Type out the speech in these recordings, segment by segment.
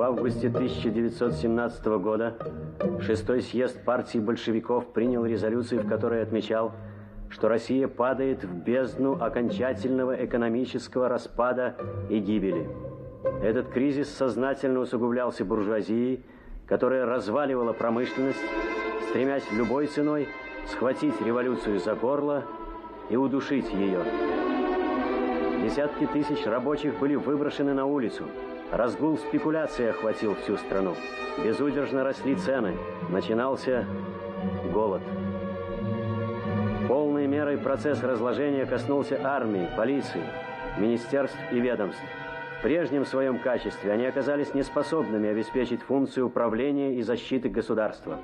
августе 1917 года шестой съезд партии большевиков принял резолюцию, в которой отмечал, что Россия падает в бездну окончательного экономического распада и гибели. Этот кризис сознательно усугублялся буржуазией, которая разваливала промышленность, стремясь любой ценой схватить революцию за горло и удушить ее. Десятки тысяч рабочих были выброшены на улицу. Разгул спекуляции охватил всю страну. Безудержно росли цены. Начинался голод. Полной мерой процесс разложения коснулся армии, полиции, министерств и ведомств. В прежнем своем качестве они оказались неспособными обеспечить функцию управления и защиты государства.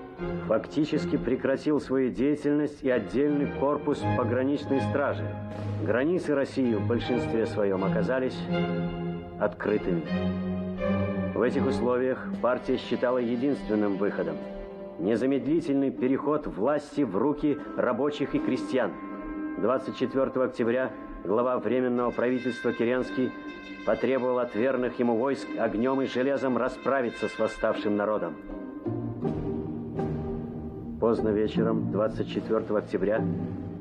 Фактически прекратил свою деятельность и отдельный корпус пограничной стражи. Границы России в большинстве своем оказались открытыми. В этих условиях партия считала единственным выходом незамедлительный переход власти в руки рабочих и крестьян. 24 октября глава Временного правительства Керенский потребовал от верных ему войск огнем и железом расправиться с восставшим народом. Поздно вечером 24 октября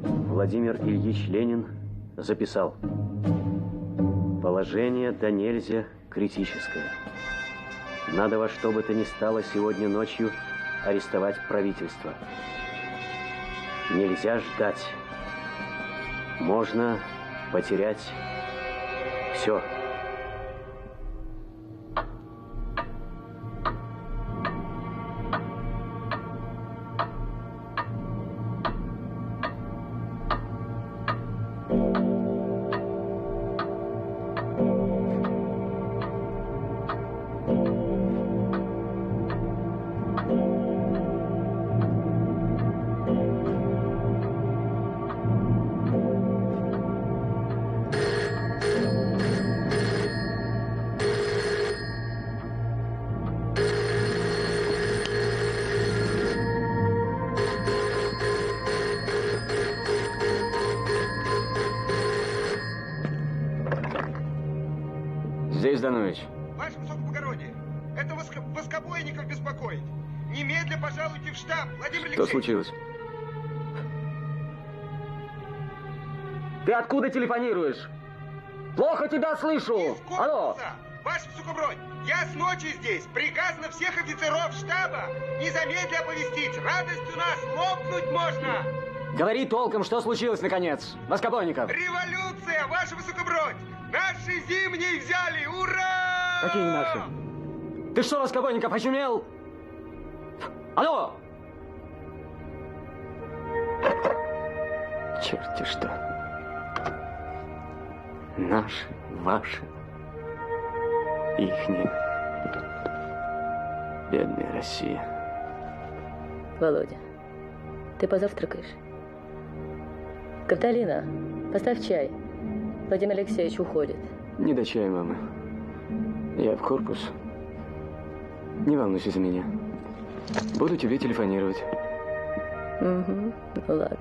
Владимир Ильич Ленин записал: «Положение да нельзя критическое. Надо во что бы то ни стало сегодня ночью арестовать правительство. Нельзя ждать. Можно потерять все». Здесь, Данович. Ваше высокоблагородие, это воскобойников беспокоит. Немедля пожалуйте в штаб, Владимир Алексеевич. Что случилось? Ты откуда телефонируешь? Плохо тебя слышу. Алло. Ваше высокобродие, я с ночи здесь. Приказано всех офицеров штаба незамедля оповестить. Радость у нас лопнуть можно. Говори толком, что случилось наконец, Воскобойников. Революция, ваше высокобродие. Наши зимние взяли! Ура! Какие наши? Ты что, Воскобойников, очумел? Алло! Черти что. Наши, ваши, ихние. Бедная Россия. Володя, ты позавтракаешь? Кавталина, поставь чай. Владимир Алексеевич уходит. Не до чая, мама. Я в корпус. Не волнуйся за меня. Буду тебе телефонировать. Угу, ну ладно.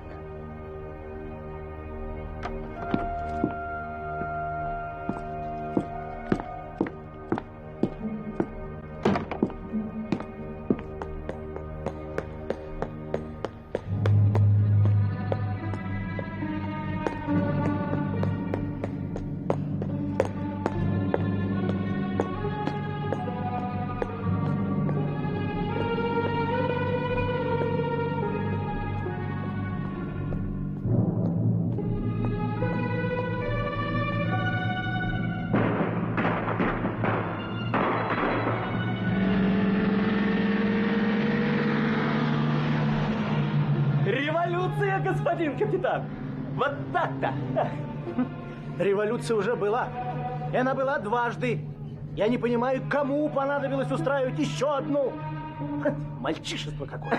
Революция, господин капитан! Вот так-то! Революция уже была. И она была дважды. Я не понимаю, кому понадобилось устраивать еще одну. Мальчишество какое.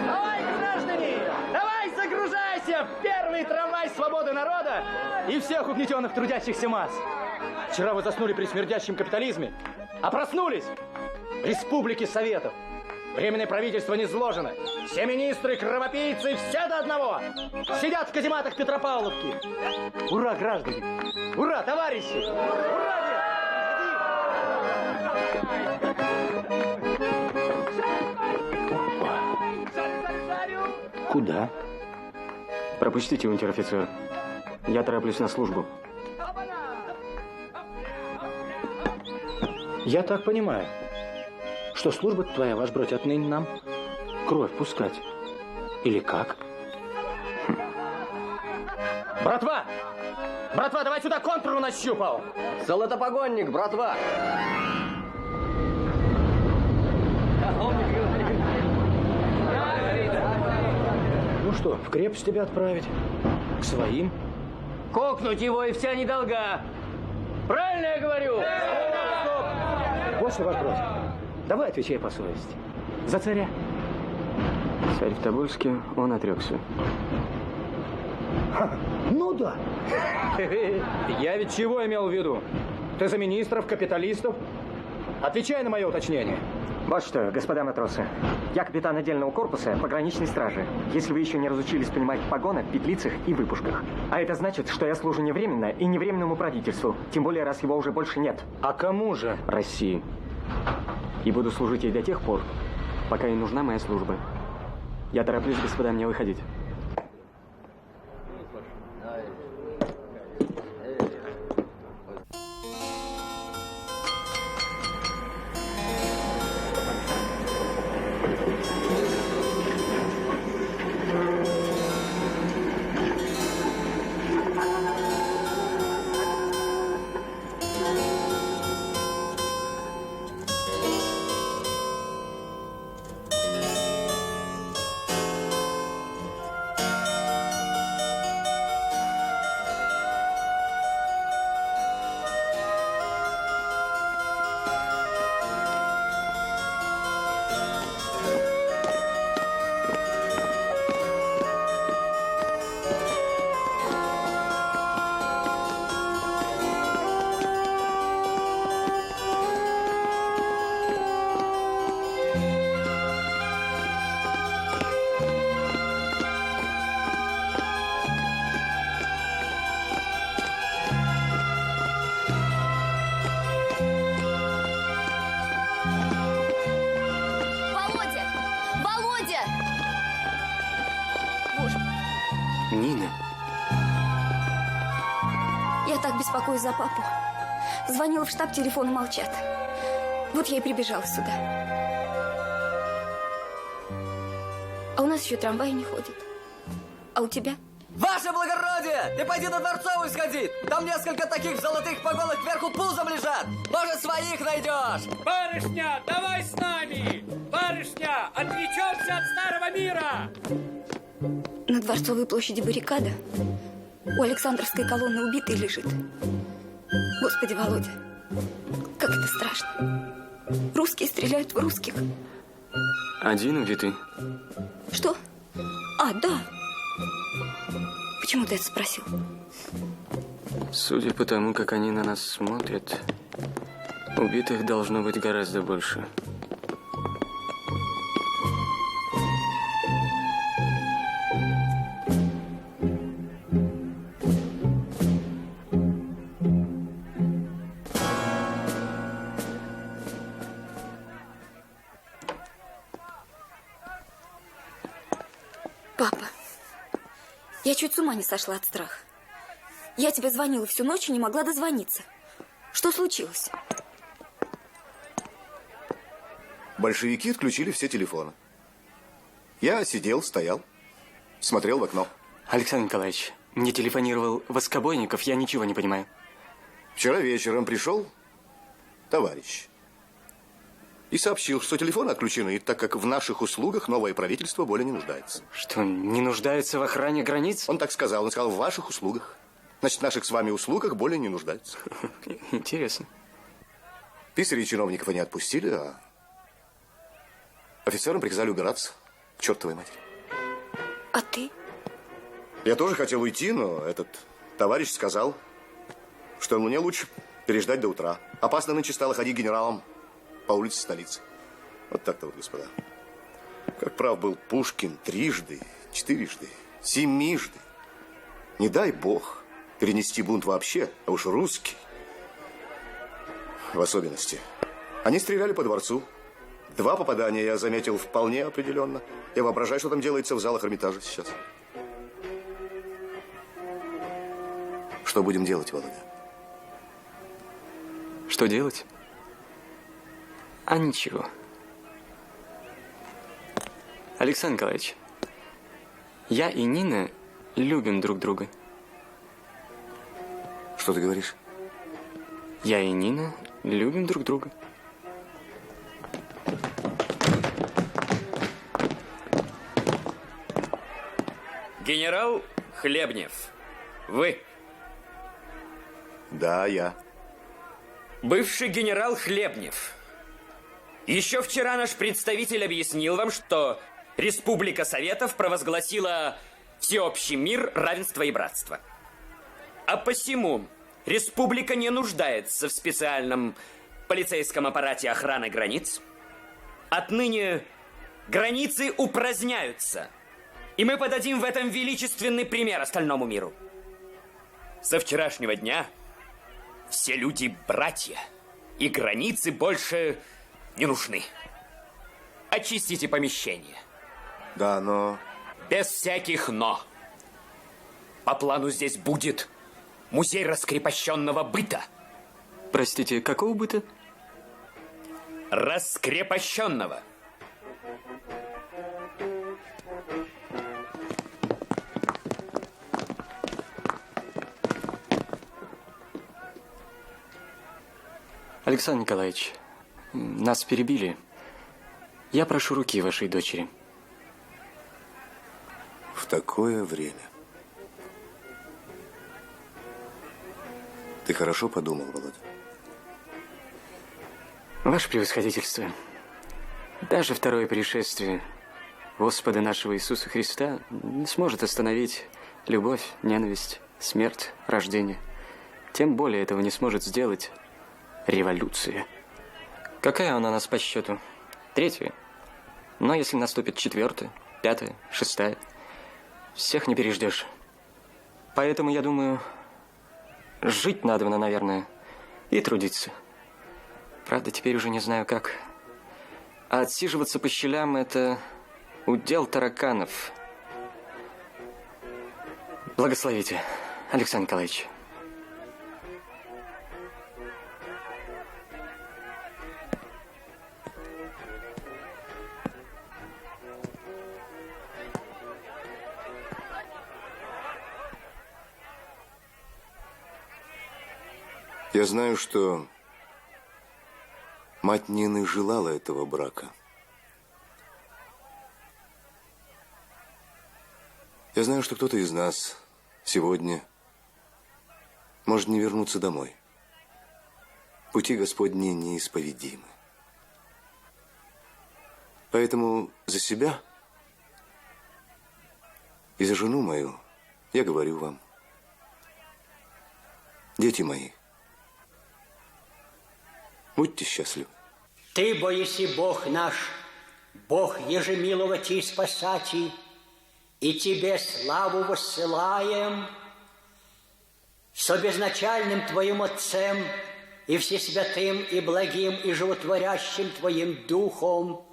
Давай, граждане! Давай, загружайся в первый трамвай свободы народа и всех угнетенных трудящихся масс. Вчера вы заснули при смердящем капитализме, а проснулись в Республике Советов. Временное правительство не сложено. Все министры, кровопийцы, все до одного. Сидят в казематах Петропавловки. Ура, граждане! Ура, товарищи! Ура! Куда? Пропустите, унтер-офицер. Я тороплюсь на службу. Я так понимаю, что служба твоя, ваш бродь, отныне нам кровь пускать. Или как? Братва! Братва, давай сюда контуру нащупал! Золотопогонник, братва! Ну что, в крепость тебя отправить? К своим? Кокнуть его и вся недолга! Правильно я говорю? Вот ваш бродь. Давай отвечай по совести. За царя. Царь в Тобольске, он отрекся. Ну да. Я ведь чего имел в виду? Ты за министров, капиталистов? Отвечай на мое уточнение. Вот что, господа матросы, я капитан отдельного корпуса пограничной стражи. Если вы еще не разучились понимать в погонах, петлицах и выпушках. А это значит, что я служу не временно и не временному правительству. Тем более, раз его уже больше нет. А кому же? России. И буду служить ей до тех пор, пока ей нужна моя служба. Я тороплюсь, господа, мне выходить. Беспокоюсь за папу. Звонила в штаб, телефоны молчат. Вот я и прибежала сюда. А у нас еще трамвай не ходит. А у тебя? Ваше благородие! Ты пойди на Дворцовую сходи! Там несколько таких в золотых погонах кверху пузом лежат! Может, своих найдешь! Барышня, давай с нами! Барышня, отвлечемся от старого мира! На Дворцовой площади баррикада. У Александровской колонны убитый лежит. Господи, Володя, как это страшно. Русские стреляют в русских. Один убитый. Что? А, да. Почему ты это спросил? Судя по тому, как они на нас смотрят, убитых должно быть гораздо больше. Папа, я чуть с ума не сошла от страха. Я тебе звонила всю ночь и не могла дозвониться. Что случилось? Большевики отключили все телефоны. Я сидел, стоял, смотрел в окно. Александр Николаевич, мне телефонировал Воскобойников, я ничего не понимаю. Вчера вечером пришел товарищ и сообщил, что телефоны отключены, так как в наших услугах новое правительство более не нуждается. Что, не нуждается в охране границ? Он так сказал, он сказал, в ваших услугах. Значит, в наших с вами услугах более не нуждаются. Интересно. Писарей и чиновников они отпустили, а офицерам приказали убираться к чертовой матери. А ты? Я тоже хотел уйти, но этот товарищ сказал, что мне лучше переждать до утра. Опасно нынче стало ходить генералом по улице столицы. Вот так-то вот, господа. Как прав был Пушкин трижды, четырежды, семижды. Не дай бог перенести бунт вообще, а уж русский в особенности. Они стреляли по дворцу. 2 попадания я заметил вполне определенно. Я воображаю, что там делается в залах Эрмитажа сейчас. Что будем делать, Володя? Что делать? А ничего. Александр Николаевич, я и Нина любим друг друга. Что ты говоришь? Я и Нина любим друг друга. Генерал Хлебнев, вы? Да, я. Бывший генерал Хлебнев. Еще вчера наш представитель объяснил вам, что Республика Советов провозгласила всеобщий мир, равенство и братство. А посему республика не нуждается в специальном полицейском аппарате охраны границ. Отныне границы упраздняются. И мы подадим в этом величественный пример остальному миру. Со вчерашнего дня все люди братья, и границы больше не нужны. Очистите помещение. Да, но... Без всяких «но». По плану здесь будет музей раскрепощенного быта. Простите, какого быта? Раскрепощенного. Александр Николаевич, нас перебили. Я прошу руки вашей дочери. В такое время. Ты хорошо подумал, Володя? Ваше превосходительство, даже второе пришествие Господа нашего Иисуса Христа не сможет остановить любовь, ненависть, смерть, рождение. Тем более этого не сможет сделать революция. Какая она у нас по счету? 3-я? Но если наступит 4-я, 5-я, 6-я, всех не переждешь. Поэтому, я думаю, жить надо, наверное, и трудиться. Правда, теперь уже не знаю как. А отсиживаться по щелям – это удел тараканов. Благословите, Александр Николаевич. Я знаю, что мать Нины желала этого брака. Я знаю, что кто-то из нас сегодня может не вернуться домой. Пути Господни неисповедимы. Поэтому за себя и за жену мою я говорю вам: дети мои, будьте счастливы. Ты, боеси Бог наш, Бог ежемиловать и спасать, и Тебе славу воссылаем, со безначальным Твоим Отцем и всесвятым, и благим, и животворящим Твоим Духом,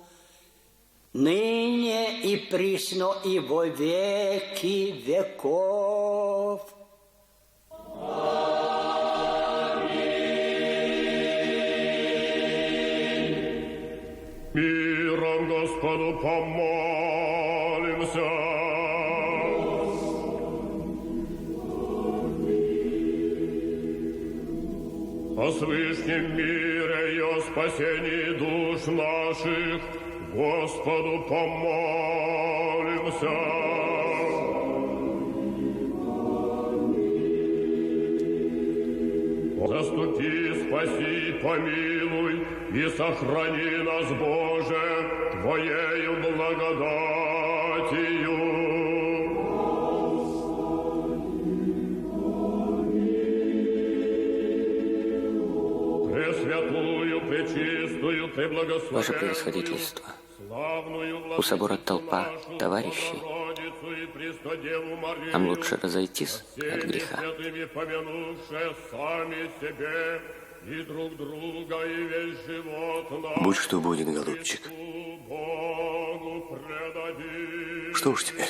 ныне и присно, и во веки веков. Миром Господу помолимся. О свышнем мире и о спасении душ наших Господу помолимся. Заступи, спаси, помилуй и сохрани нас, Боже, Твоею благодатью. Пресвятую, пречистую, Преблагословенную, Ваше превосходительство, у собора толпа товарищей. Нам лучше разойтись от греха. Будь что будет, голубчик. Что уж теперь?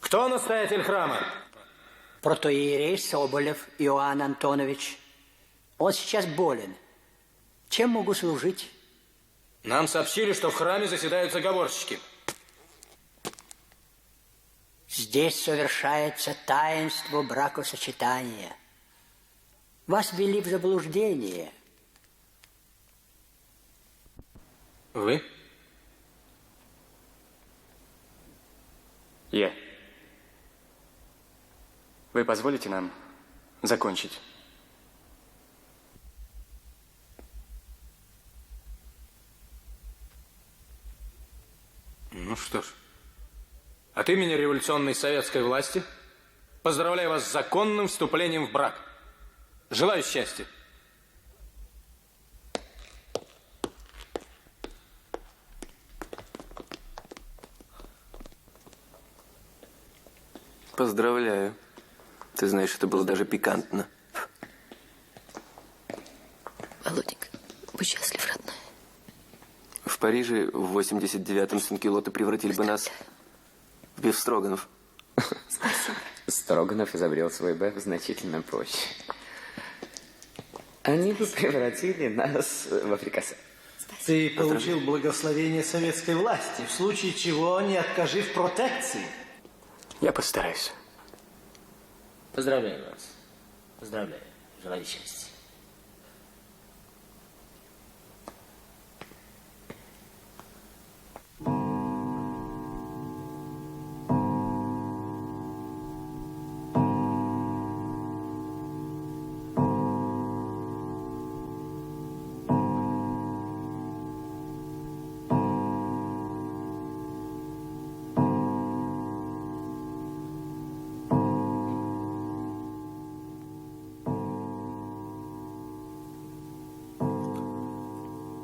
Кто настоятель храма? Протоиерей Соболев Иоанн Антонович. Он сейчас болен. Чем могу служить? Нам сообщили, что в храме заседают заговорщики. Здесь совершается таинство бракосочетания. Вас ввели в заблуждение. Вы? Я. Вы позволите нам закончить? Ну что ж, от имени революционной советской власти поздравляю вас с законным вступлением в брак. Желаю счастья. Поздравляю. Ты знаешь, это было даже пикантно. Володенька, будь счастлив, родная. В Париже в 89-м санкюлоты превратили бы нас в бифстроганов. Спасибо. Строганов изобрел свой беф значительно позже. Они бы превратили нас в африкасе. Ты получил благословение советской власти, в случае чего не откажи в протекции. Я постараюсь. Поздравляю вас. Поздравляю. Желаю счастья.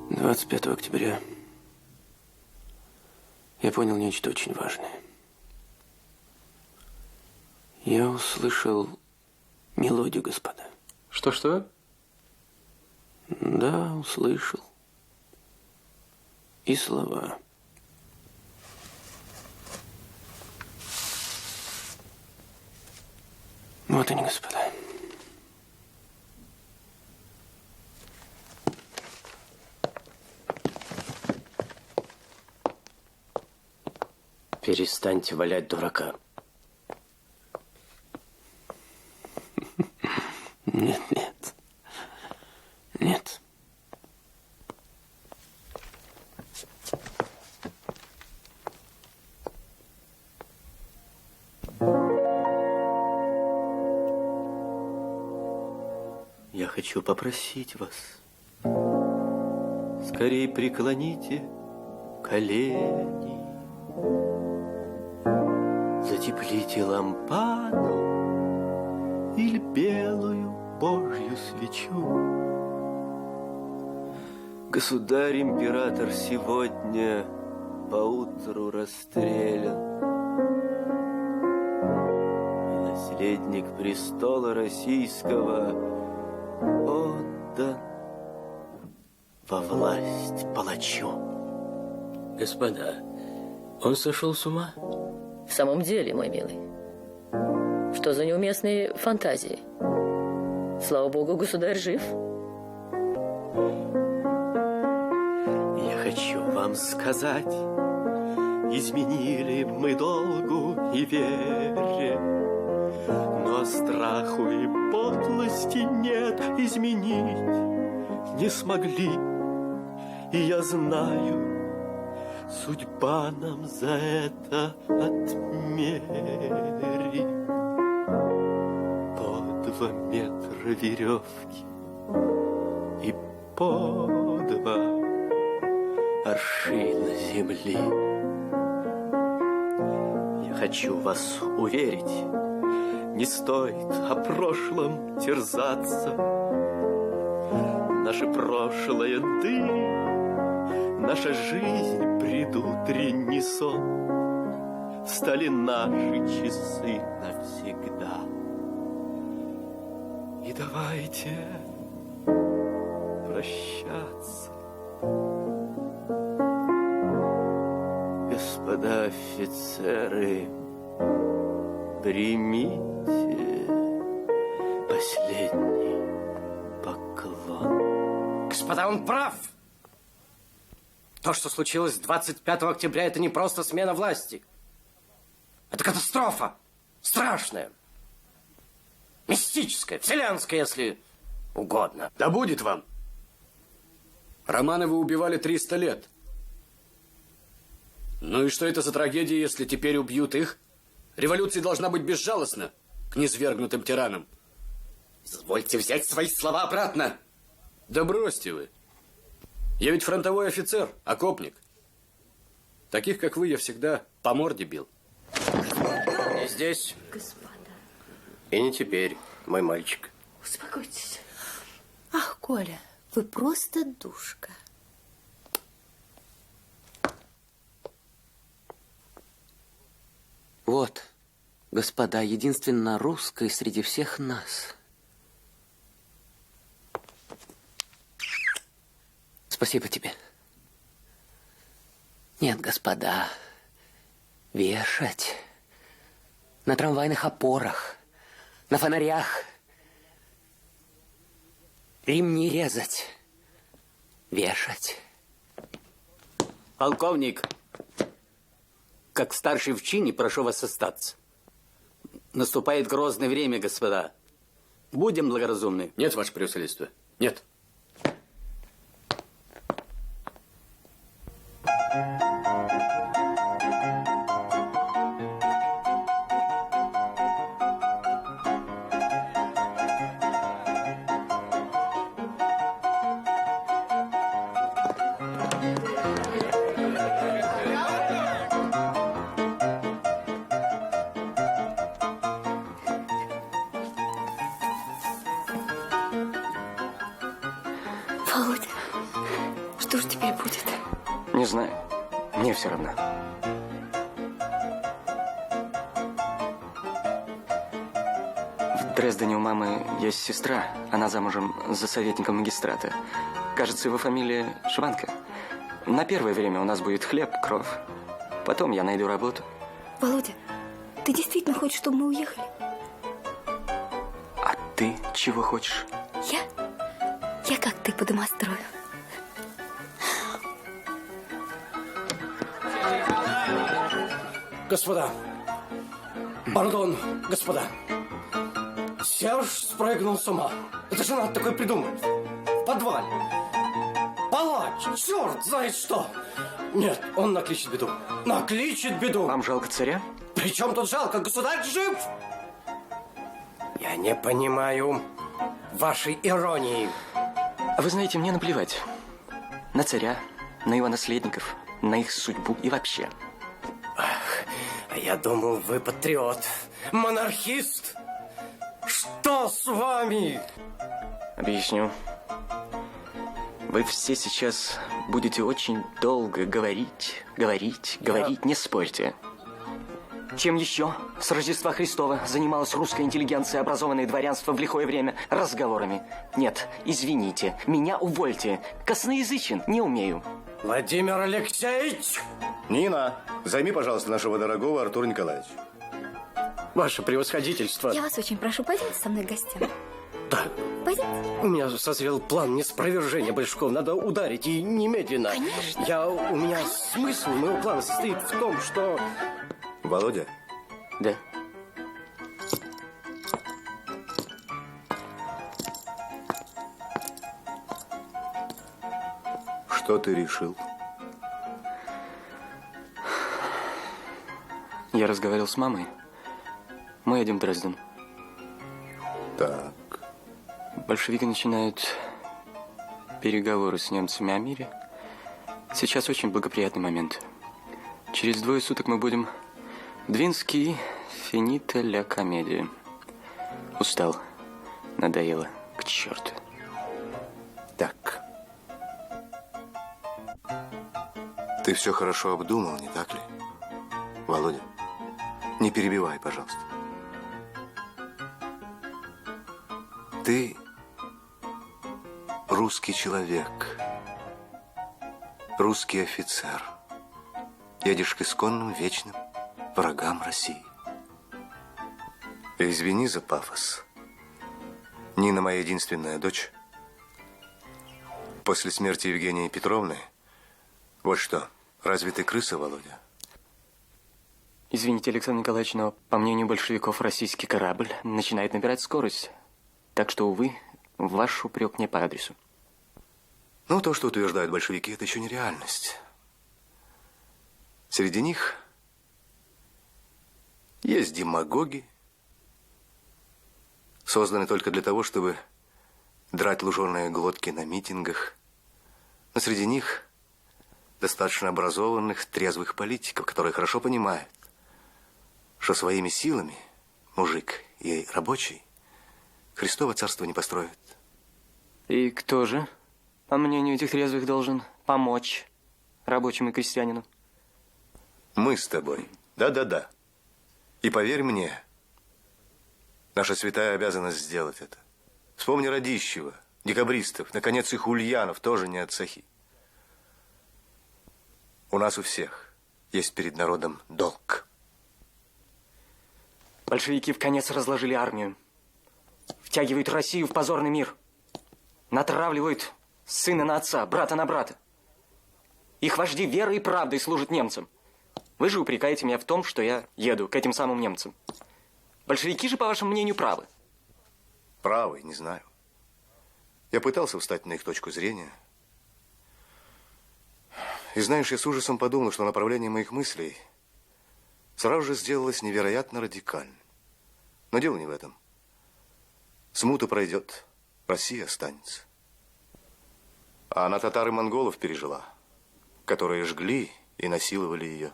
«25 октября я понял нечто очень важное. Я услышал мелодию, господа. Что-что? Да, услышал. И слова. Вот они, господа. Перестаньте валять дурака. Нет, нет. Нет. Я хочу попросить вас, скорее преклоните колени, затеплите лампаду или белую Божью свечу. Государь-император сегодня поутру расстрелян, и наследник престола российского отдан во власть палачу. Господа, он сошел с ума? В самом деле, мой милый, что за неуместные фантазии? Слава богу, государь жив. Я хочу вам сказать, изменили мы долгу и вере, но страху и подлости нет, изменить не смогли. И я знаю, судьба нам за это отмерит. По 2 метра веревки и по 2 аршина земли. Я хочу вас уверить, не стоит о прошлом терзаться. Наше прошлое дым, наша жизнь предутренний сон, стали наши часы навсегда. И давайте прощаться. Господа офицеры, примите последний поклон. Господа, он прав. То, что случилось 25 октября, это не просто смена власти. Это катастрофа. Страшная. Мистическая, вселенская, если угодно. Да будет вам. Романовы убивали 300 лет. Ну и что это за трагедия, если теперь убьют их? Революция должна быть безжалостна к низвергнутым тиранам. Извольте взять свои слова обратно. Да бросьте вы. Я ведь фронтовой офицер, окопник. Таких, как вы, я всегда по морде бил. Не здесь. Господа. И не теперь, мой мальчик. Успокойтесь. Ах, Коля, вы просто душка. Вот, господа, единственно русской среди всех нас. Спасибо тебе. Нет, господа, вешать на трамвайных опорах, на фонарях, ремни резать, вешать. Полковник, как старший в чине, прошу вас остаться. Наступает грозное время, господа. Будем благоразумны. Нет, ваше превосходительство, нет. Володя, что же теперь будет? Не знаю. Мне все равно. В Дрездене у мамы есть сестра. Она замужем за советником магистрата. Кажется, его фамилия Шванка. На первое время у нас будет хлеб, кров. Потом я найду работу. Володя, ты действительно хочешь, чтобы мы уехали? А ты чего хочешь? Я как ты по домострою. Господа, пардон, господа. Серж спрыгнул с ума. Это же надо такое придумать. В подвале. Палач, черт знает что. Нет, он накличет беду. Накличет беду. Вам жалко царя? При чем тут жалко? Государь жив. Я не понимаю вашей иронии. А вы знаете, мне наплевать. На царя, на его наследников, на их судьбу и вообще. Ах, а я думал, вы патриот, монархист. Что с вами? Объясню. Вы все сейчас будете очень долго говорить, не спорьте. Чем еще с Рождества Христова занималась русская интеллигенция, образованное дворянство в лихое время? Разговорами. Нет, извините, меня увольте. Косноязычен не умею. Владимир Алексеевич, Нина, займи, пожалуйста, нашего дорогого Артура Николаевича. Ваше превосходительство. Я вас очень прошу, пойдемте со мной к гостям. Да. Пойдемте. У меня созрел план неспровержения большевиков. Надо ударить и немедленно. Конечно. У меня смысл моего плана состоит в том, что... Володя? Да. Что ты решил? Я разговаривал с мамой. Мы едем в Дрезден. Так. Большевики начинают переговоры с немцами о мире. Сейчас очень благоприятный момент. Через 2 суток мы будем в Двинский финита ля комедия. Устал. Надоело. К черту. Так. Ты все хорошо обдумал, не так ли? Володя, не перебивай, пожалуйста. Ты русский человек, русский офицер. Едешь к исконным вечным врагам России. Извини за пафос. Нина моя единственная дочь. После смерти Евгении Петровны, вот что, разве ты крыса, Володя? Извините, Александр Николаевич, но, по мнению большевиков, российский корабль начинает набирать скорость. Так что, увы, ваш упрек не по адресу. Ну, то, что утверждают большевики, это еще не реальность. Среди них есть демагоги, созданные только для того, чтобы драть луженые глотки на митингах. Но среди них достаточно образованных, трезвых политиков, которые хорошо понимают, что своими силами мужик и рабочий Христово царство не построит. И кто же, по мнению этих трезвых, должен помочь рабочему и крестьянину? Мы с тобой. Да-да-да. И поверь мне, наша святая обязанность сделать это. Вспомни Радищева, декабристов, наконец, их Ульянов, тоже не от сахи. У нас у всех есть перед народом долг. Большевики в конец разложили армию. Втягивают Россию в позорный мир. Натравливают сына на отца, брата на брата. Их вожди верой и правдой служат немцам. Вы же упрекаете меня в том, что я еду к этим самым немцам. Большевики же, по вашему мнению, правы. Правы, не знаю. Я пытался встать на их точку зрения. И знаешь, я с ужасом подумал, что направление моих мыслей сразу же сделалось невероятно радикальным. Но дело не в этом. Смута пройдет, Россия останется. А она татар и монголов пережила, которые жгли и насиловали ее.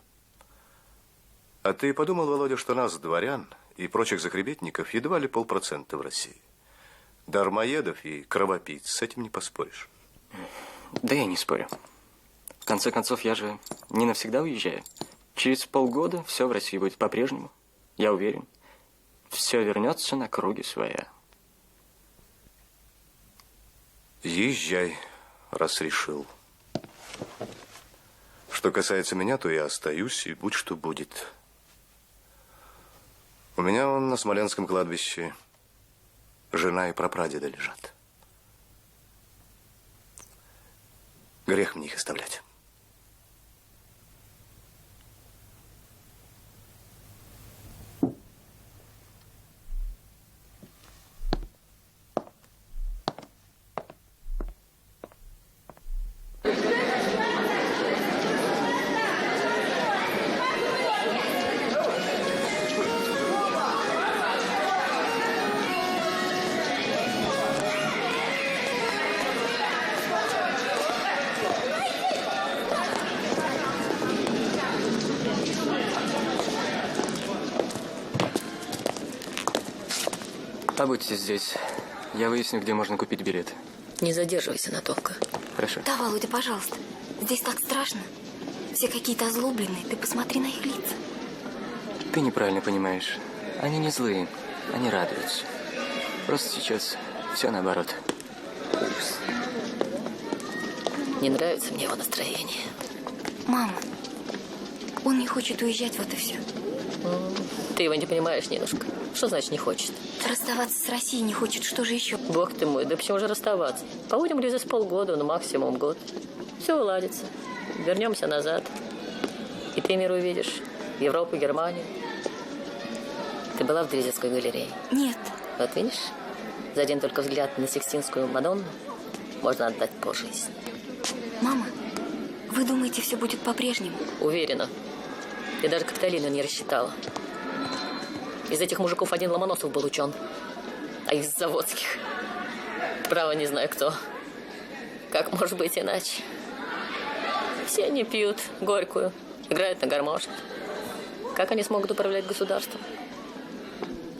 А ты подумал, Володя, что нас, дворян и прочих захребетников, едва ли 0,5% в России? Дармоедов и кровопийц, с этим не поспоришь. Да я не спорю. В конце концов, я же не навсегда уезжаю. Через полгода все в России будет по-прежнему. Я уверен. Все вернется на круги своя. Езжай, раз решил. Что касается меня, то я остаюсь, и будь что будет. У меня вон на Смоленском кладбище жена и прапрадеда лежат. Грех мне их оставлять. Побудьте здесь. Я выясню, где можно купить билет. Не задерживайся надолго. Хорошо. Да, Володя, пожалуйста. Здесь так страшно. Все какие-то озлобленные. Ты посмотри на их лица. Ты неправильно понимаешь. Они не злые. Они радуются. Просто сейчас все наоборот. Ужас. Не нравится мне его настроение. Мама, Он не хочет уезжать, вот и все. Ты его не понимаешь, Нинушка. Что значит не хочет? Расставаться с Россией не хочет, что же еще? Бог ты мой, да почему же расставаться? Побудем где здесь полгода, ну максимум год. Все уладится. Вернемся назад. И ты мир увидишь. Европу, Германию. Ты была в Дрезецкой галерее? Нет. Вот видишь, за один только взгляд на Сикстинскую Мадонну можно отдать полжизни. Мама, вы думаете, все будет по-прежнему? Уверена. Я даже Капитолину не рассчитала. Из этих мужиков один Ломоносов был учен. А из заводских, право, не знаю кто. Как может быть иначе? Все они пьют горькую, играют на гармошке. Как они смогут управлять государством?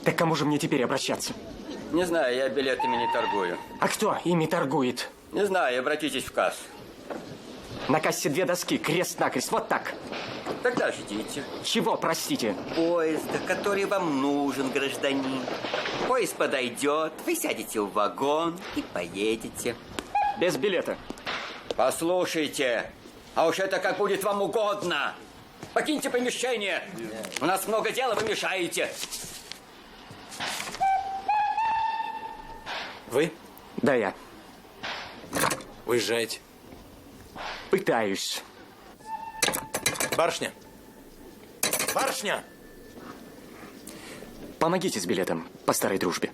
Так к кому же мне теперь обращаться? Не знаю, я билетами не торгую. А кто ими торгует? Не знаю, обратитесь в кассу. На кассе 2 доски, крест-накрест, вот так. Тогда ждите. Чего, простите? Поезда, который вам нужен, гражданин. Поезд подойдет, вы сядете в вагон и поедете. Без билета. Послушайте, а уж это как будет вам угодно. Покиньте помещение. У нас много дела, вы мешаете. Вы? Да, я. Уезжаете? Пытаюсь. Барышня! Барышня! Помогите с билетом по старой дружбе.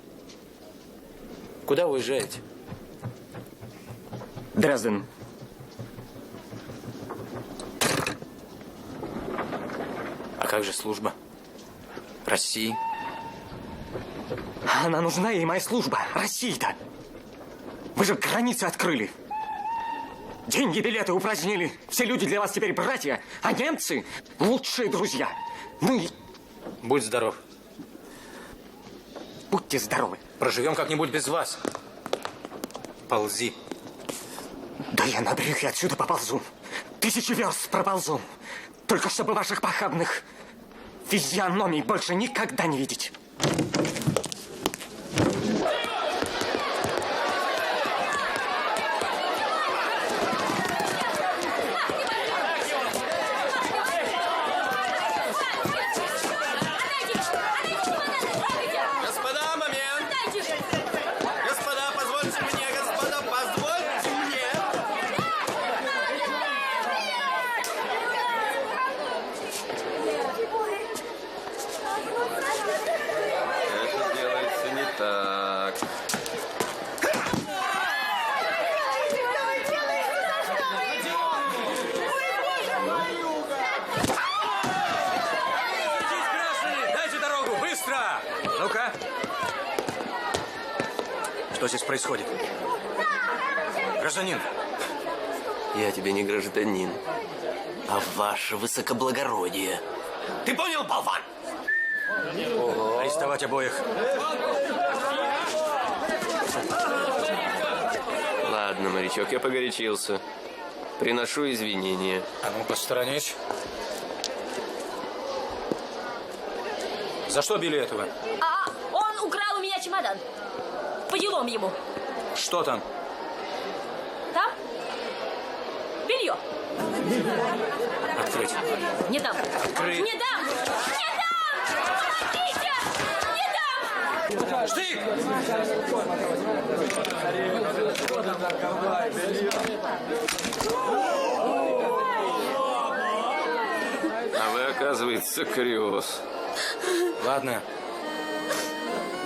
Куда уезжаете? Дрезден. А как же служба? России? Она нужна ей, моя служба. России-то. Вы же границы открыли. Деньги, билеты упразднили. Все люди для вас теперь братья, а немцы – лучшие друзья. Ну и... Будь здоров. Будьте здоровы. Проживем как-нибудь без вас. Ползи. Да я на брюхе отсюда поползу. 1000 верст проползу. Только чтобы ваших похабных физиономий больше никогда не видеть. Что здесь происходит? Гражданин. Я тебе не гражданин, а ваше высокоблагородие. Ты понял, болван? Арестовать обоих. Ладно, морячок, я погорячился. Приношу извинения. А ну, посторонись. За что били этого? Он украл у меня чемодан. По делам ему. Что там? Там? Белье. Открыть. Не дам. Открыть. Не дам! Не дам! Помогите! Не дам! Штык! А вы, оказывается, криоз. Ладно.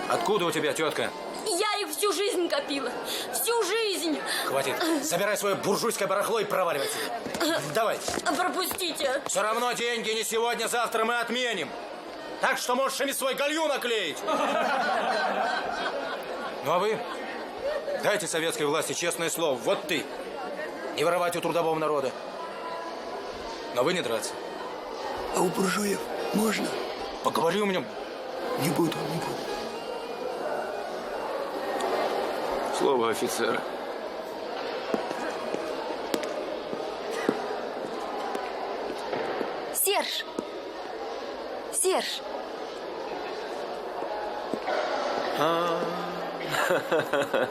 Откуда у тебя тетка? Я их всю жизнь копила. Всю жизнь. Хватит. Забирай свое буржуйское барахло и проваливай сюда. Давай. Пропустите. Все равно деньги не сегодня, завтра мы отменим. Так что можешь ими свой галью наклеить. Ну а вы? Дайте советской власти честное слово. Вот ты. Не воровать у трудового народа. Но вы не драться. А у буржуев можно? Поговори у меня. Не буду, не буду. Слово офицера. Серж! Серж!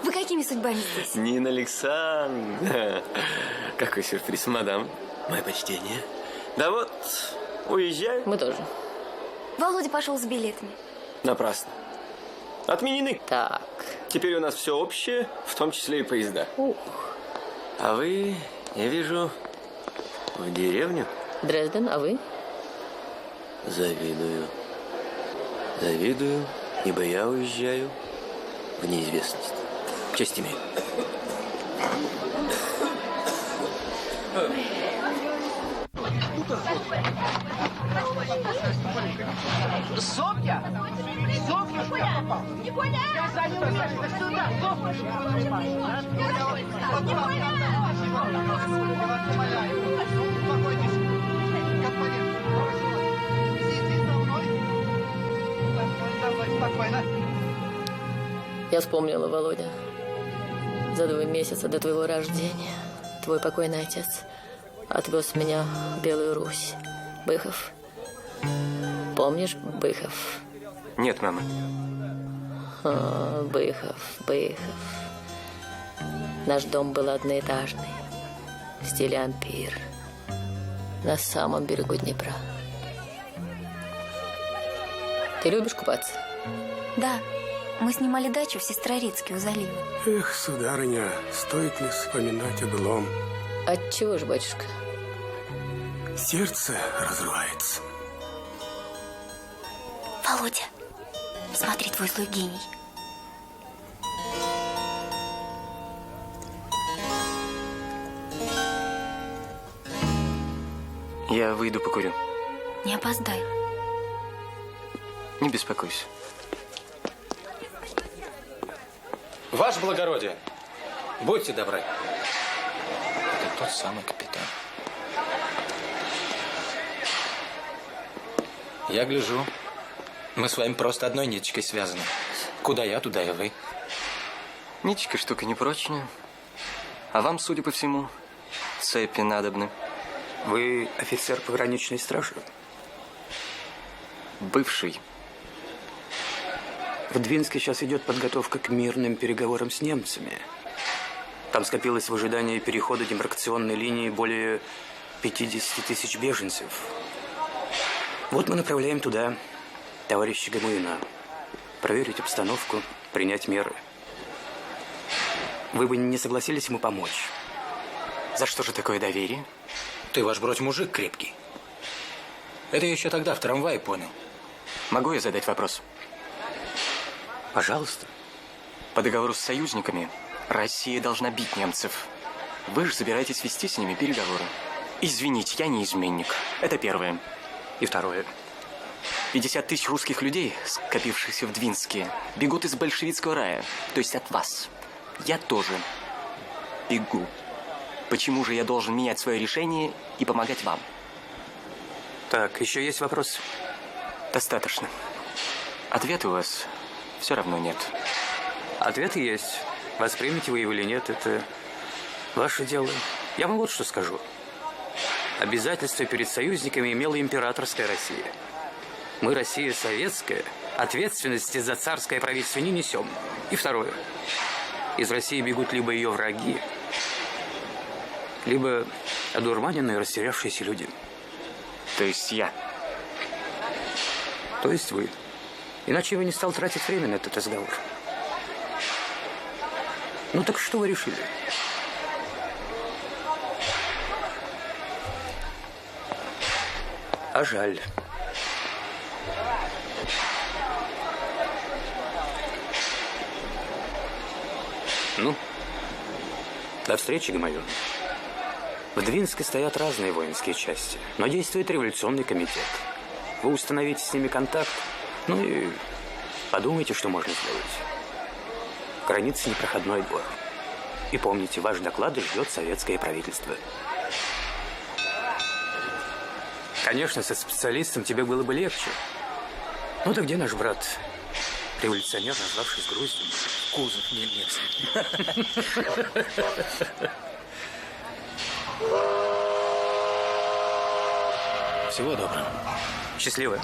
Вы какими судьбами здесь? Нина Александровна. Какой сюрприз, мадам. Мое почтение. Да вот, Уезжаю? Мы тоже. Володя пошел с билетами. Напрасно. Отменены. Так. Теперь у нас все общее, в том числе и поезда. Ух. А вы, я вижу, в деревню? Дрезден, а вы? Завидую. Завидую, ибо я уезжаю в неизвестность. Честь имею. Софья! Софья, куда попал? Я за ним сюда! Успокойтесь. Господин, сиди со мной. Спокойно. Я вспомнила, Володя. За 2 месяца до твоего рождения твой покойный отец отвез меня в Белую Русь. Быхов. Помнишь Быхов? Нет, мама. Быхов. Наш дом был одноэтажный, в стиле ампир, на самом берегу Днепра. Ты любишь купаться? Да, мы снимали дачу в Сестрорецке у залива. Эх, сударыня, стоит ли вспоминать о былом? Отчего ж, батюшка? Сердце разрывается. Володя, смотри, твой злой гений. Я выйду покурю. Не опоздай. Не беспокойся. Ваше благородие, будьте добры. Это тот самый капитан. Я гляжу. Мы с вами просто одной ниточкой связаны. Куда я, туда и вы. Ниточка штука непрочная. А вам, судя по всему, цепи надобны. Вы офицер пограничной стражи? Бывший. В Двинске сейчас идет подготовка к мирным переговорам с немцами. Там скопилось в ожидании перехода демаркационной линии более 50 тысяч беженцев. Вот мы направляем туда товарища Гамуина. Проверить обстановку, принять меры. Вы бы не согласились ему помочь? За что же такое доверие? Ты, ваш бродь, мужик крепкий. Это я еще тогда в трамвае понял. Могу я задать вопрос? Пожалуйста. По договору с союзниками Россия должна бить немцев. Вы же собираетесь вести с ними переговоры. Извините, я не изменник. Это первое. И второе. 50 тысяч русских людей, скопившихся в Двинске, бегут из большевистского рая, то есть от вас. Я тоже бегу. Почему же я должен менять свое решение и помогать вам? Так, еще есть вопрос? Достаточно. Ответа у вас все равно нет. Ответ есть. Воспримете вы его или нет, это ваше дело. Я вам вот что скажу. Обязательства перед союзниками имела императорская Россия. Мы, Россия советская, ответственности за царское правительство не несем. И второе. Из России бегут либо ее враги, либо одурманенные, растерявшиеся люди. То есть я? То есть вы. Иначе я бы не стал тратить время на этот разговор. Ну так что вы решили? А жаль. Ну, до встречи, Гамаюн. В Двинске стоят разные воинские части, но действует революционный комитет. Вы установите с ними контакт, ну и подумайте, что можно сделать. Граница непроходной двор. И помните, ваш доклад ждет советское правительство. Конечно, со специалистом тебе было бы легче. Ну да где наш брат? Революционер, назвавшись Груздем. Кузов не лез. Всего доброго. Счастливо.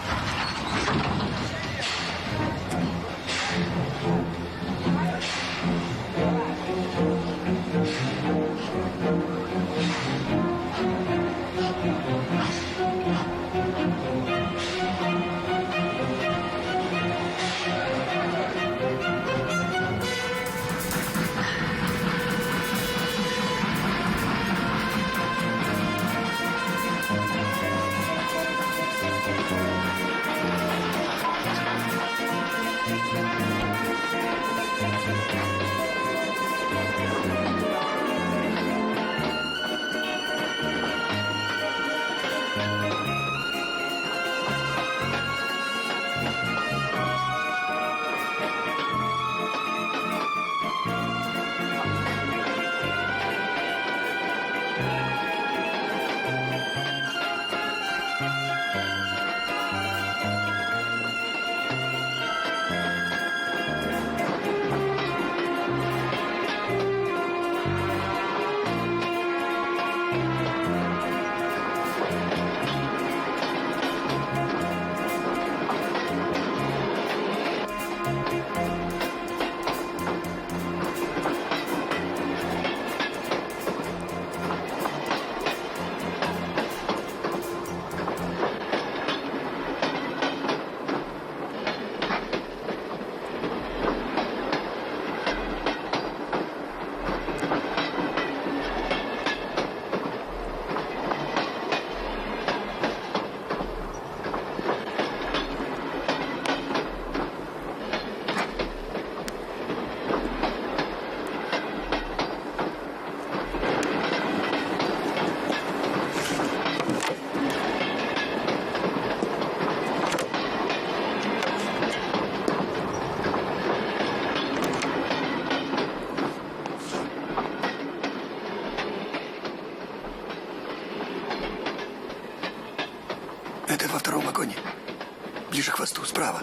Справа.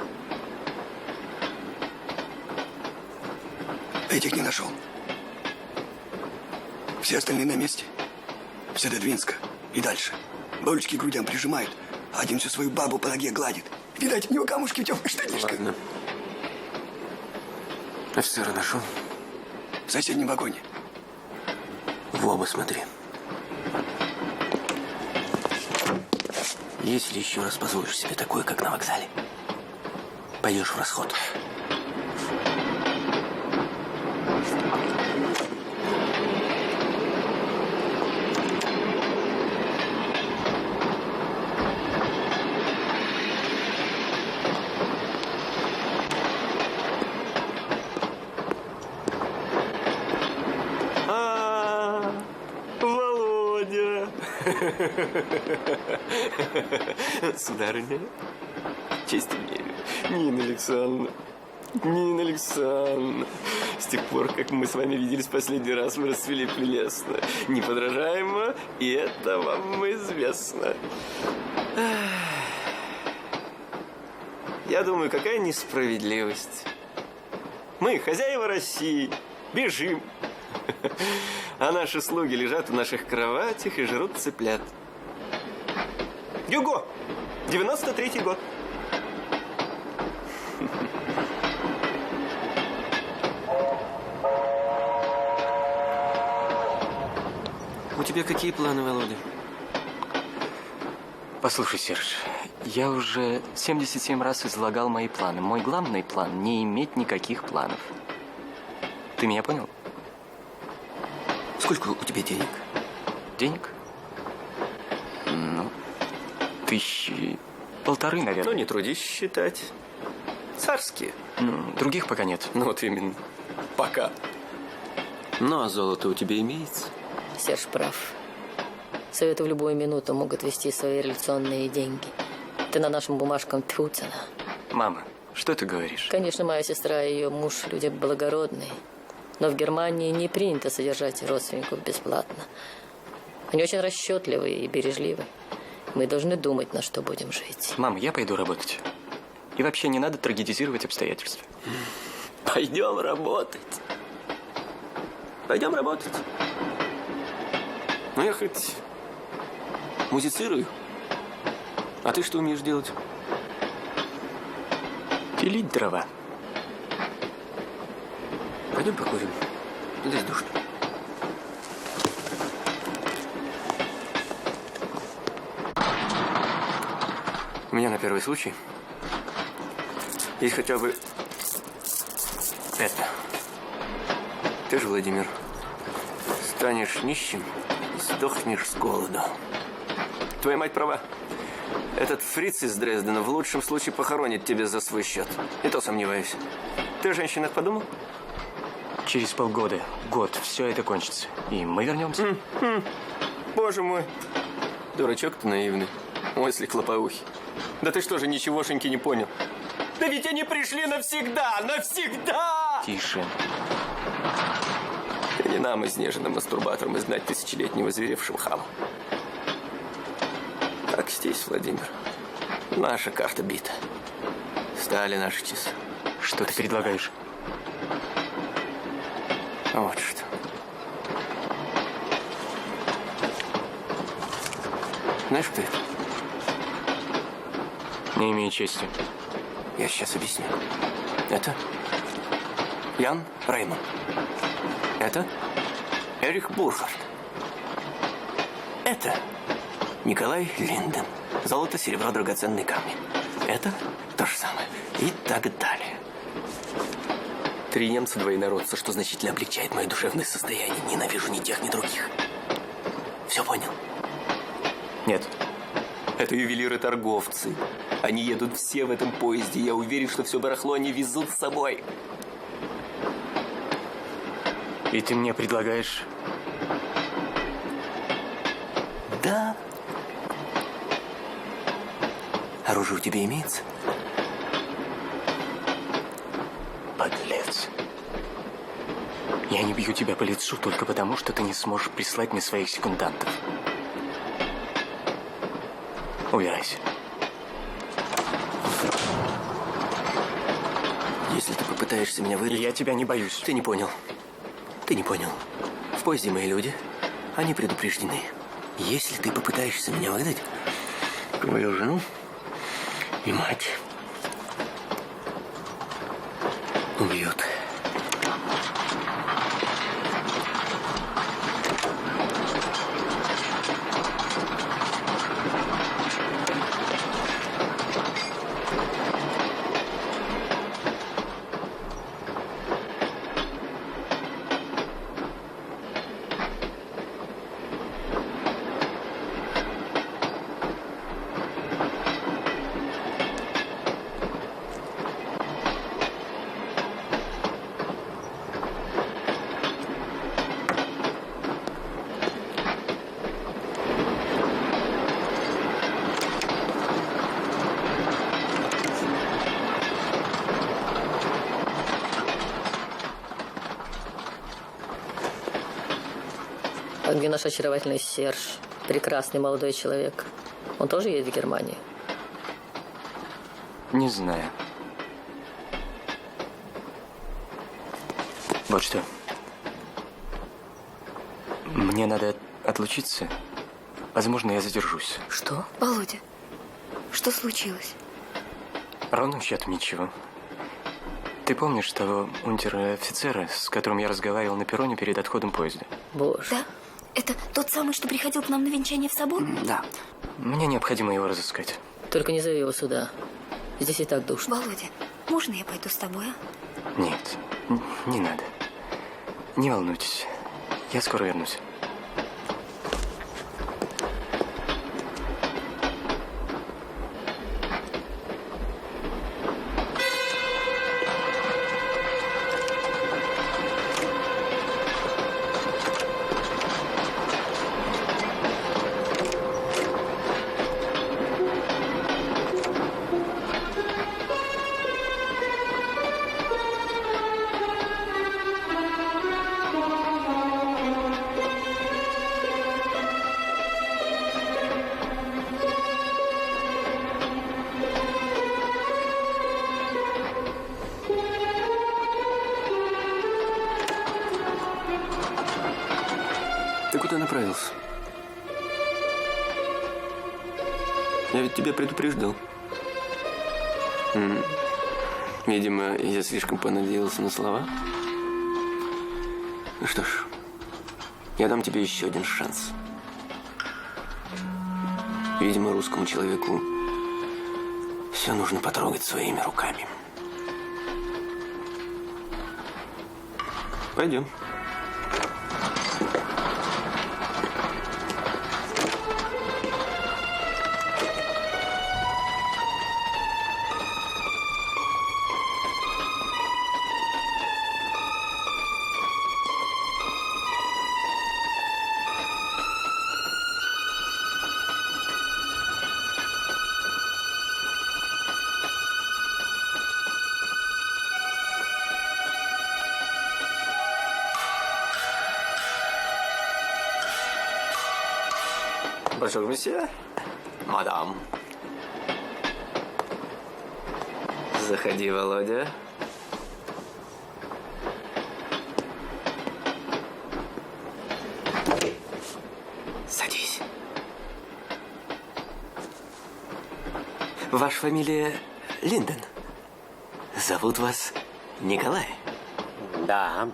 Этих не нашел. Все остальные на месте. Все до Двинска и дальше. Бабочки к грудям прижимают, а один всю свою бабу по ноге гладит. Видать, у него камушки в теплых штанишках. Ладно. Офицера нашел? В соседнем вагоне. В оба смотри. Если еще раз позволишь себе такое, как на вокзале, пойдешь в расход. Володя! Сударыня, честь имею. Нина Александровна, Нина Александровна, с тех пор, как мы с вами виделись в последний раз, вы расцвели прелестно, неподражаемо, и это вам известно. Я думаю, какая несправедливость. Мы, хозяева России, бежим, а наши слуги лежат в наших кроватях и жрут цыплят. Гюго! 93-й год. У тебя какие планы, Володя? Послушай, Серж, я уже 77 раз излагал мои планы. Мой главный план – не иметь никаких планов. Ты меня понял? Сколько у тебя денег? Денег? Ну, 1500, наверное. Ну, не трудись считать. Царские. Других пока нет. Ну, вот именно. Пока. Ну, а золото у тебя имеется? Серж прав. Советы в любую минуту могут вести свои революционные деньги. Ты на нашим бумажкам тьфу цена. Мама, что ты говоришь? Конечно, моя сестра и ее муж люди благородные. Но в Германии не принято содержать родственников бесплатно. Они очень расчетливы и бережливы. Мы должны думать, на что будем жить. Мам, я пойду работать. И вообще не надо трагедизировать обстоятельства. Пойдем работать. Пойдем работать. Ну, я хоть музицирую. А ты что умеешь делать? Пилить дрова. Пойдем покурим. Здесь душно. У меня на первый случай есть хотя бы это. Ты же, Владимир, станешь нищим и сдохнешь с голоду. Твоя мать права. Этот фриц из Дрездена в лучшем случае похоронит тебя за свой счет. И то сомневаюсь. Ты о женщинах подумал? Через полгода, год, все это кончится. И мы вернемся. Боже мой. Дурачок ты наивный. Мысли клоповухи. Да ты что же, ничегошеньки не понял? Да ведь они пришли навсегда! Навсегда! Тише. И не нам, изнеженным мастурбаторам, знать тысячелетнего зверевшего хама. Так здесь, Владимир. Наша карта бита. Стали наши часы. Что ты предлагаешь? Вот что. Знаешь, кто это? Не имею чести. Я сейчас объясню. Это Ян Рейман. Это Эрих Бурхард. Это Николай Линден. Золото, серебро, драгоценные камни. Это то же самое. И так далее. 3 немца, 2 инородца, что значительно облегчает мое душевное состояние. Ненавижу ни тех, ни других. Все понял? Нет. Это ювелиры-торговцы. Они едут все в этом поезде. Я уверен, что все барахло они везут с собой. И ты мне предлагаешь? Да. Оружие у тебя имеется? Подлец. Я не бью тебя по лицу только потому, что ты не сможешь прислать мне своих секундантов. Убирайся. Если ты попытаешься меня выдать... Я тебя не боюсь. Ты не понял. Ты не понял. В поезде мои люди, они предупреждены. Если ты попытаешься меня выдать, твою жену и мать убьют. А где наш очаровательный Серж? Прекрасный молодой человек. Он тоже едет в Германию? Не знаю. Вот что. Мне надо отлучиться. Возможно, я задержусь. Что? Володя, что случилось? Ровным счетом ничего. Ты помнишь того унтер-офицера, с которым я разговаривал на перроне перед отходом поезда? Боже. Да? Это тот самый, что приходил к нам на венчание в собор? Да. Мне необходимо его разыскать. Только не зови его сюда. Здесь и так душно. Володя, можно я пойду с тобой, а? Нет, не надо. Не волнуйтесь. Я скоро вернусь. Ты куда направился? Я ведь тебя предупреждал. Видимо, я слишком понадеялся на слова. Ну что ж, я дам тебе еще один шанс. Видимо, русскому человеку все нужно потрогать своими руками. Пойдем. Bonjour, monsieur. Мадам. Заходи, Володя. Садись. Ваша фамилия Линден. Зовут вас Николай. Да.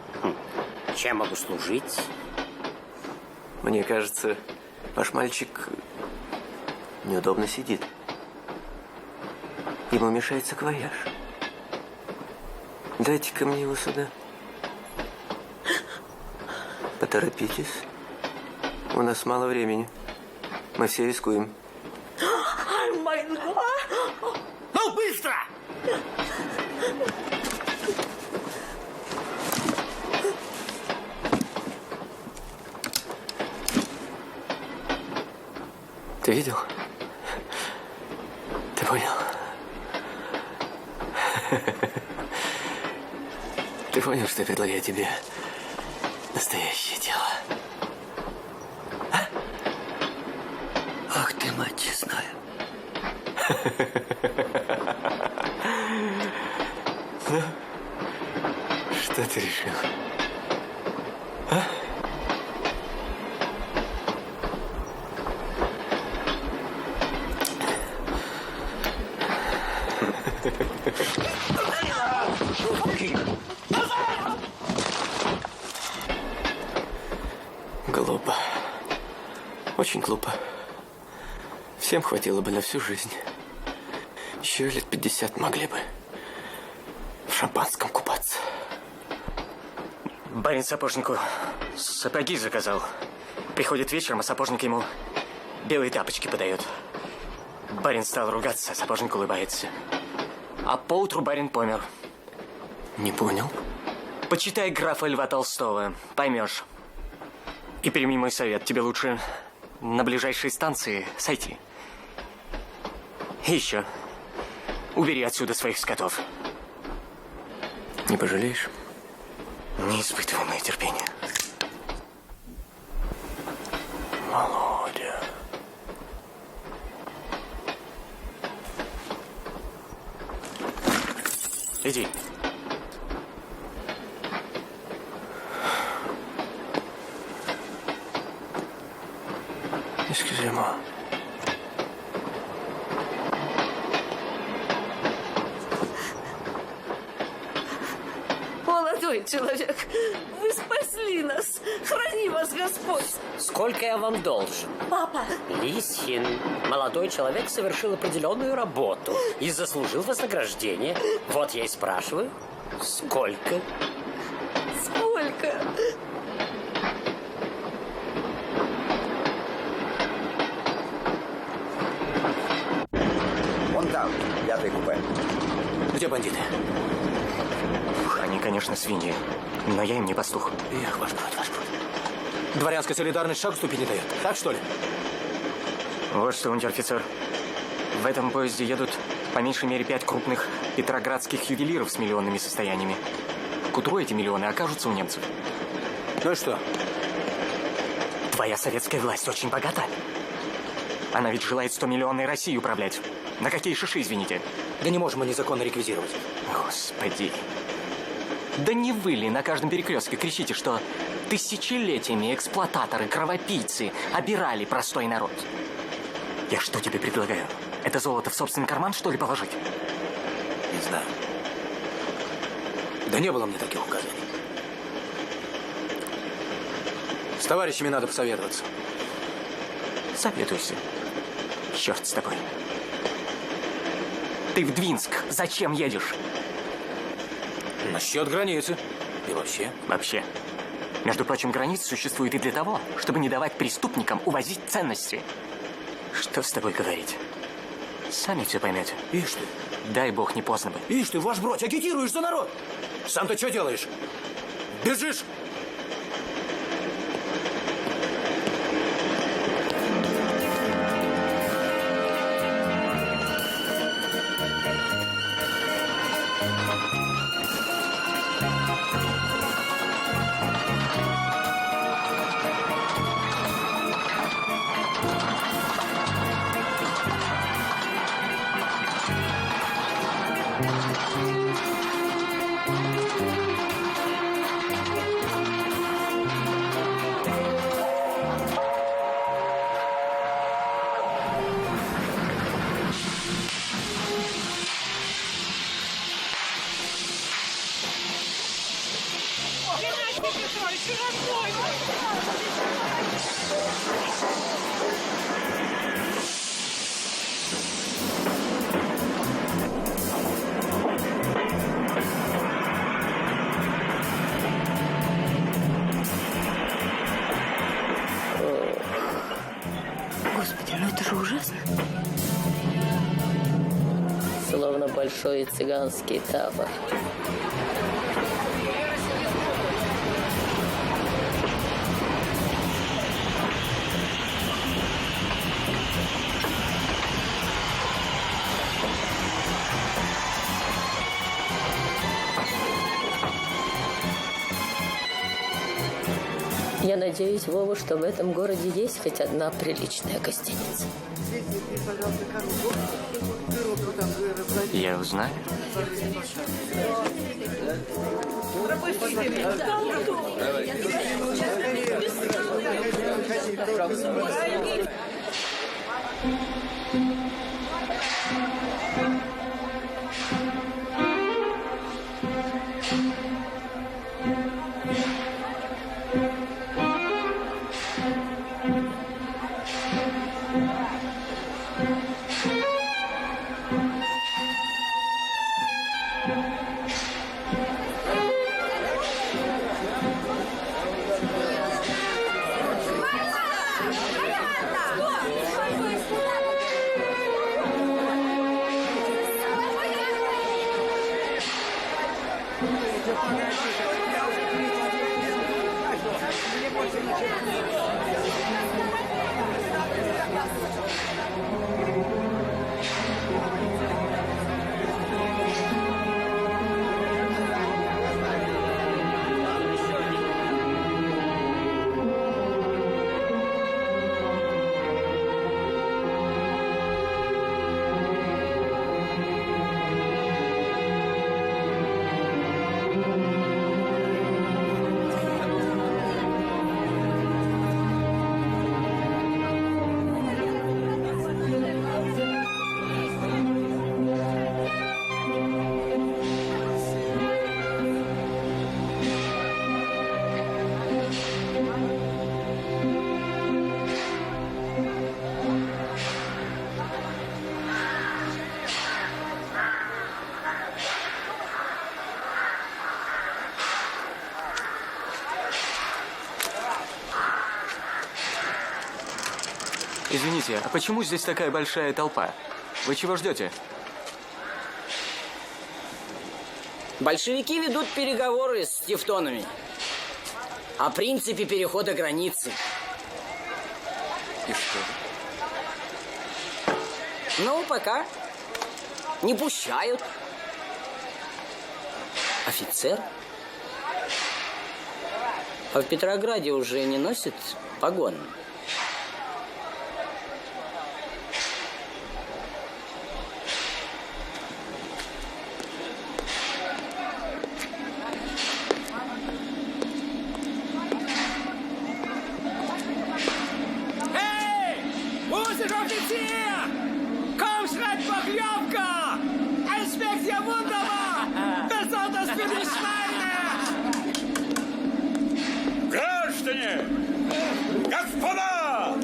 Чем могу служить? Мне кажется, ваш мальчик неудобно сидит. Ему мешает саквояж. Дайте-ка мне его сюда. Поторопитесь. У нас мало времени. Мы все рискуем. Ну, быстро! Ты видел? Ты понял? Ты понял, что я предлагаю тебе настоящее дело? А? Ах ты, мать честная. Ну, Что ты решил? А? Глупо. Очень глупо. Всем хватило бы на всю жизнь. Еще лет 50 могли бы в шампанском купаться. Барин сапожнику сапоги заказал. Приходит вечером, а сапожник ему белые тапочки подает. Барин стал ругаться, сапожник улыбается. А поутру барин помер. Не понял. Почитай графа Льва Толстого, поймешь. И прими мой совет, тебе лучше на ближайшей станции сойти. И еще, убери отсюда своих скотов. Не пожалеешь? Не испытывай мое терпение. Володя. Иди. Excusez-moi. Молодой человек, вы спасли нас. Храни вас Господь. Сколько я вам должен? Папа. Лисин. Молодой человек совершил определенную работу и заслужил вознаграждение. Вот я и спрашиваю, сколько? Сколько? Вон там, 5-й купе. Где бандиты? Они, конечно, свиньи, но я им не пастух. Эх, ваш брат. Дворянская солидарность шаг ступить не дает. Так, что ли? Вот что, унтер-офицер. В этом поезде едут по меньшей мере 5 крупных петроградских ювелиров с миллионными состояниями. К утру эти миллионы окажутся у немцев. Ну и что? Твоя советская власть очень богата. Она ведь желает 100-миллионной Россией управлять. На какие шиши, извините? Да не можем мы незаконно реквизировать. Господи. Да не вы ли на каждом перекрестке кричите, что тысячелетиями эксплуататоры, кровопийцы обирали простой народ? Я что тебе предлагаю? Это золото в собственный карман, что ли, положить? Не знаю. Да не было мне таких указаний. С товарищами надо посоветоваться. Советуйся. Черт с тобой. Ты в Двинск зачем едешь? Насчет границы. И вообще. Вообще. Между прочим, граница существует и для того, чтобы не давать преступникам увозить ценности. Что с тобой говорить? Сами все поймете. Ишь ты. Дай бог, не поздно бы. Ишь ты, ваш бродь, агитируешь за народ. Сам-то что делаешь? Бежишь? Господи, ну это же ужасно. Словно большой цыганский табор. Я надеюсь, Вова, что в этом городе есть хоть одна приличная гостиница. Я узнаю. Извините, а почему здесь такая большая толпа? Вы чего ждете? Большевики ведут переговоры с тевтонами о принципе перехода границы. И что? Ну, пока не пущают. Офицер? А в Петрограде уже не носит погон? Граждане! Господа!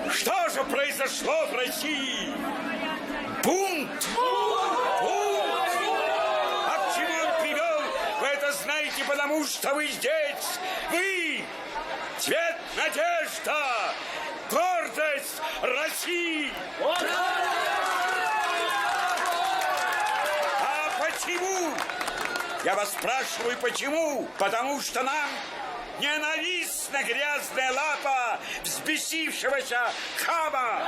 Что же произошло в России? Бунт! Бунт! А к чему он привел? Вы это знаете, потому что вы здесь! Вы! Цвет надежда! Гордость России! А почему? Я вас спрашиваю, почему? Потому что нам ненавистна грязная лапа взбесившегося хама!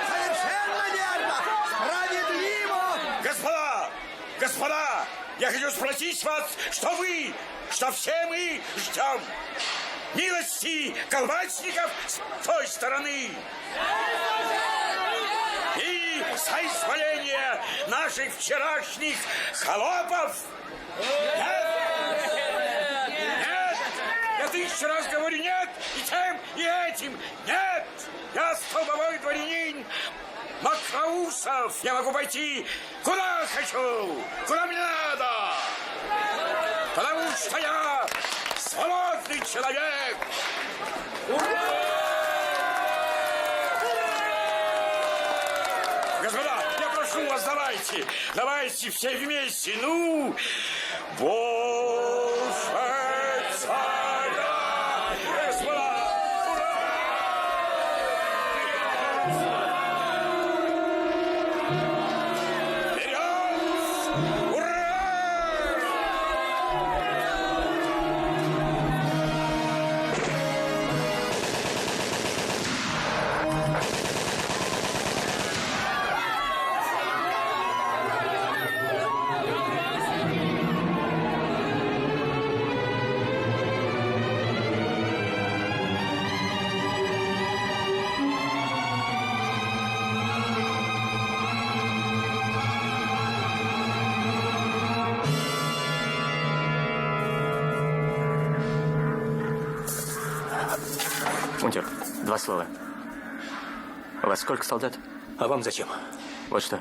Совершенно верно! Справедливо! Господа! Господа! Я хочу спросить вас, что вы, что все мы ждем? Милости колбасников с той стороны! И соизволения наших вчерашних холопов? Нет! Нет! Я 1000 раз говорю нет, и тем, и этим. Нет! Я столбовой дворянин Макроусов. Я могу пойти куда хочу, куда мне надо. Потому что я свободный человек. Господа, я прошу вас, давайте все вместе, ну, Боже царя, господа, вперед, ура! Унтер, 2 слова. У вас сколько солдат? А вам зачем? Вот что.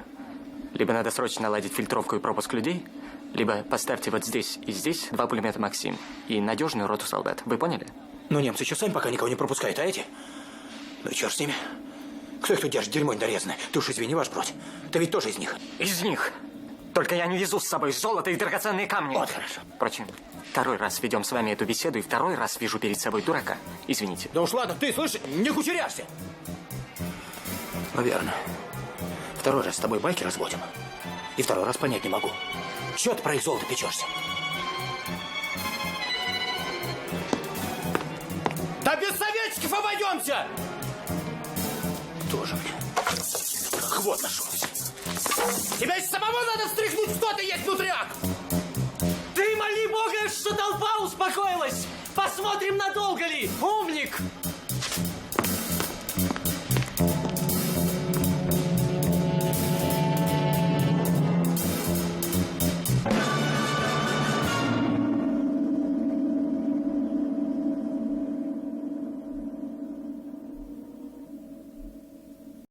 Либо надо срочно наладить фильтровку и пропуск людей, либо поставьте вот здесь и здесь 2 пулемета «Максим» и надежную роту солдат. Вы поняли? Ну, немцы еще сами пока никого не пропускают, а эти? Ну и черт с ними. Кто их тут держит, дерьмо недорезанное? Ты уж извини, ваш бродь. Ты ведь тоже из них. Из них. Только я не везу с собой золото и драгоценные камни. Вот хорошо. Впрочем, 2-й раз ведем с вами эту беседу, и 2-й раз вижу перед собой дурака. Извините. Да уж ладно, ты, слышишь, не кучеряшься. Ну, верно. 2-й раз с тобой байки разводим. И 2-й раз понять не могу. Чего ты про их золото печешься? Да без советчиков обойдемся! Тоже мне. Хвот нашелся. Тебя самого надо встряхнуть, что ты есть внутряк! Ты моли Бога, что толпа успокоилась! Посмотрим, надолго ли! Умник!